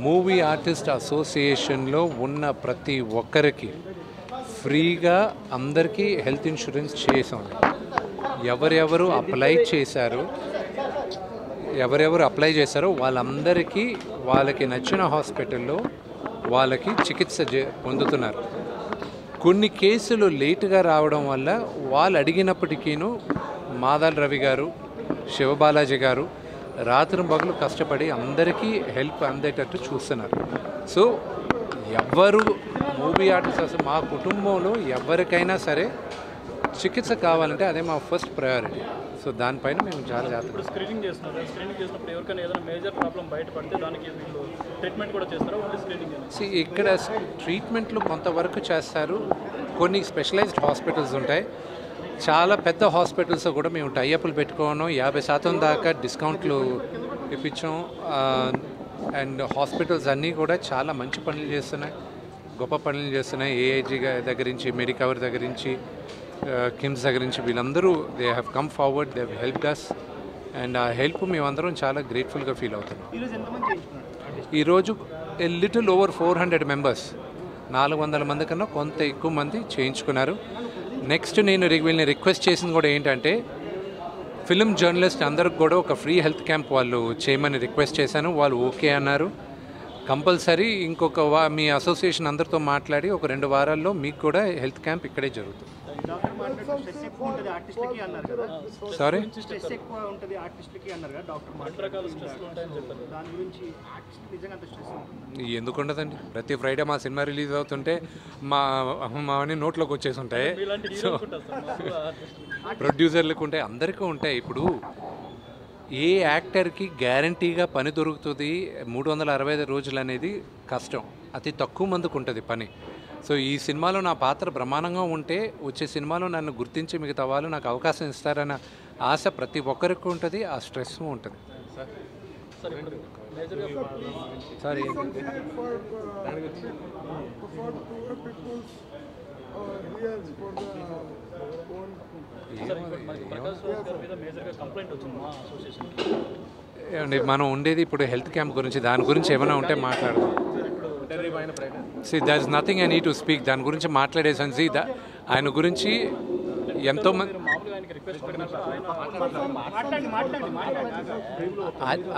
Movie artist అసోసియేషన్లో ఉన్న ప్రతి ఒక్కరికి ఫ్రీగా అందరికీ హెల్త్ ఇన్సూరెన్స్ చేసాం. ఎవరెవరు అప్లై చేశారో వాళ్ళందరికీ వాళ్ళకి నచ్చిన హాస్పిటల్లో వాళ్ళకి చికిత్స పొందుతున్నారు. కొన్ని కేసులు లేటుగా రావడం వల్ల వాళ్ళు అడిగినప్పటికీను మాదాల్ రవి గారు, శివబాలాజీ గారు రాత్రింబగలు కష్టపడి అందరికీ హెల్ప్ అందేటట్టు చూస్తున్నారు. సో ఎవరు మూవీ ఆర్టిస్ట్ మా కుటుంబంలో ఎవరికైనా సరే చికిత్స కావాలంటే అదే మా ఫస్ట్ ప్రయారిటీ. సో దానిపైన మేము చాలా జాగ్రత్తగా స్క్రీనింగ్ చేసినప్పుడు ఎవరికైనా ఏదైనా మేజర్ ప్రాబ్లం బయటపడితే దానికి వీళ్ళు ట్రీట్మెంట్ కూడా చేస్తారు. ఓన్లీ స్క్రీనింగ్ ఇక్కడ ట్రీట్మెంట్లు కొంతవరకు చేస్తారు. కొన్ని స్పెషలైజ్డ్ హాస్పిటల్స్ ఉంటాయి. చాలా పెద్ద హాస్పిటల్స్ కూడా మేము టైఅప్లు పెట్టుకోను 50% దాకా డిస్కౌంట్లు ఇప్పించాం. అండ్ హాస్పిటల్స్ అన్నీ కూడా చాలా మంచి పనులు చేస్తున్నాయి, గొప్ప పనులు చేస్తున్నాయి. ఏఐజీ దగ్గర నుంచి, మెడికవర్ దగ్గర నుంచి, కిమ్స్ దగ్గర నుంచి వీళ్ళందరూ they have come forward, they have helped us. And ఆ హెల్ప్ మేమందరం చాలా గ్రేట్ఫుల్గా ఫీల్ అవుతున్నాం. ఈరోజు లిటిల్ ఓవర్ 400 మెంబర్స్, 400 మంది కన్నా కొంత ఎక్కువ మంది చేయించుకున్నారు. నెక్స్ట్ నేను వీళ్ళని రిక్వెస్ట్ చేసింది కూడా ఏంటంటే ఫిల్మ్ జర్నలిస్ట్ అందరికి కూడా ఒక ఫ్రీ హెల్త్ క్యాంప్ వాళ్ళు చేయమని రిక్వెస్ట్ చేశాను. వాళ్ళు ఓకే అన్నారు. కంపల్సరీ ఇంకొక మీ అసోసియేషన్ అందరితో మాట్లాడి ఒక 2 వారాల్లో మీకు కూడా హెల్త్ క్యాంప్ ఇక్కడే జరుగుతుంది. సారీ, ఎందుకు ఉండదండి? ప్రతి ఫ్రైడే మా సినిమా రిలీజ్ అవుతుంటే మావన్నీ నోట్లోకి వచ్చేసి ఉంటాయి. సో ప్రొడ్యూసర్లకు ఉంటాయి, అందరికీ ఉంటాయి. ఇప్పుడు ఏ యాక్టర్కి గ్యారంటీగా పని దొరుకుతుంది 365 రోజులు అనేది కష్టం. అతి తక్కువ మందికి ఉంటుంది పని. సో ఈ సినిమాలో నా పాత్ర బ్రహ్మాండంగా ఉంటే వచ్చే సినిమాలో నన్ను గుర్తించి మిగతా వాళ్ళు నాకు అవకాశం ఇస్తారన్న ఆశ ప్రతి ఒక్కరికి ఉంటుంది. ఆ స్ట్రెస్ ఉంటుంది. సారీ, ఏమండి మనం ఉండేది ఇప్పుడు హెల్త్ క్యాంప్ గురించి. దాని గురించి ఏమైనా ఉంటే మాట్లాడదాం. There is nothing I need to speak. దాని గురించి మాట్లాడేసాను. ఆయన గురించి ఎంతోమంది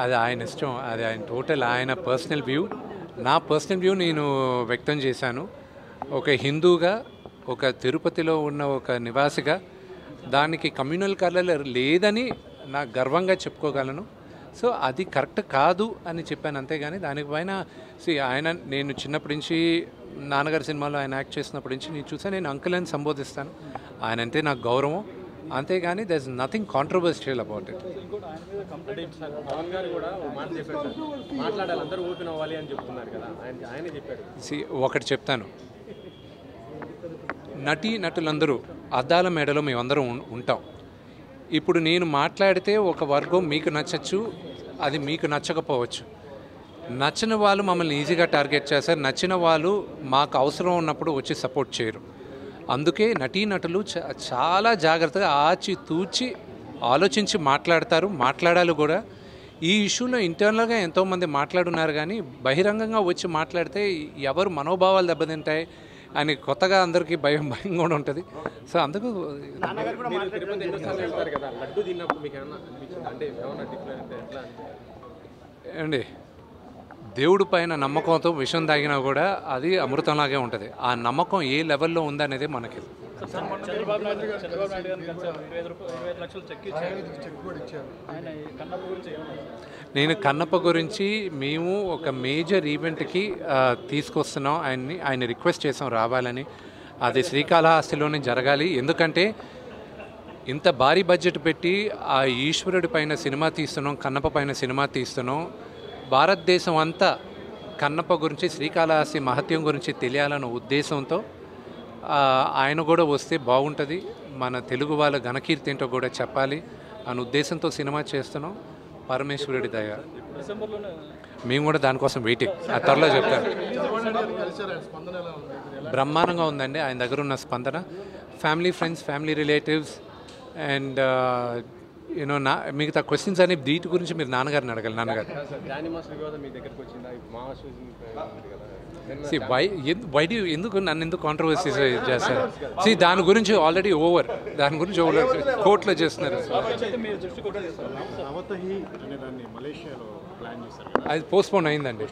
అది ఆయన ఇష్టం, అది ఆయన టోటల్ ఆయన పర్సనల్ వ్యూ. నా పర్సనల్ వ్యూ నేను వ్యక్తం చేశాను. ఒక హిందూగా, ఒక తిరుపతిలో ఉన్న ఒక నివాసిగా దానికి కమ్యూనల్ కలర్ లేదని నాకు గర్వంగా చెప్పుకోగలను. సో అది కరెక్ట్ కాదు అని చెప్పాను, అంతేగాని దానిపైన ఆయన నేను చిన్నప్పటి నుంచి నాన్నగారి సినిమాలో ఆయన యాక్ట్ చేసినప్పటి నుంచి నేను చూసాను. నేను అంకుల్ అని సంబోధిస్తాను. ఆయన అంటే నాకు గౌరవం, అంతేగాని there is nothing controversial about it. ఒకటి చెప్తాను, నటులందరూ అద్దాల మేడలో మేమందరం ఉంటాం. ఇప్పుడు నేను మాట్లాడితే ఒక వర్గం మీకు నచ్చచ్చు, అది మీకు నచ్చకపోవచ్చు. నచ్చని వాళ్ళు మమ్మల్ని ఈజీగా టార్గెట్ చేస్తారు, నచ్చిన వాళ్ళు మాకు అవసరం ఉన్నప్పుడు వచ్చి సపోర్ట్ చేయరు. అందుకే నటులు చాలా జాగ్రత్తగా ఆచితూచి ఆలోచించి మాట్లాడాలి కూడా. ఈ ఇష్యూలో ఇంటర్నల్గా ఎంతోమంది మాట్లాడున్నారు, కానీ బహిరంగంగా వచ్చి మాట్లాడితే ఎవరు మనోభావాలు దెబ్బతింటాయి అని కొత్తగా అందరికీ భయం కూడా ఉంటుంది. సో అందుకు అండి దేవుడి పైన నమ్మకంతో విషం తాగినా కూడా అది అమృతంలాగే ఉంటుంది. ఆ నమ్మకం ఏ లెవెల్లో ఉందనేది మనకి. నేను కన్నప్ప గురించి మేము ఒక మేజర్ ఈవెంట్కి తీసుకొస్తున్నాం. ఆయన రిక్వెస్ట్ చేసాం రావాలని. అది శ్రీకాళహస్తిలోనే జరగాలి. ఎందుకంటే ఇంత భారీ బడ్జెట్ పెట్టి ఆ ఈశ్వరుడి పైన సినిమా తీస్తున్నాం, కన్నప్ప పైన సినిమా తీస్తున్నాం. భారతదేశం అంతా కన్నప్ప గురించి, శ్రీకాళహస్తి మహత్యం గురించి తెలియాలన్న ఉద్దేశంతో ఆయన కూడా వస్తే బాగుంటుంది, మన తెలుగు వాళ్ళ ఘనకీర్తి ఏంటో కూడా చెప్పాలి అనే ఉద్దేశంతో సినిమా చేస్తున్నాం. పరమేశ్వరుడి దయ. మేము కూడా దానికోసం వెయిటింగ్. ఆ త్వరలో చెప్తాను. బ్రహ్మాండంగా ఉందండి ఆయన దగ్గర ఉన్న స్పందన. Family, friends, family relatives and you know మిగతా క్వశ్చన్స్ అని వీటి గురించి మీరు నాన్నగారిని అడగాలి. నాన్నగారు ఎందుకు నన్ను ఎందుకు కాంట్రవర్సీ చేస్తారు? దాని గురించి ఆల్రెడీ ఓవర్, దాని గురించి ఓవర్ కోర్టులో చేస్తున్నారు. అది పోస్ట్పోన్ అయిందండి.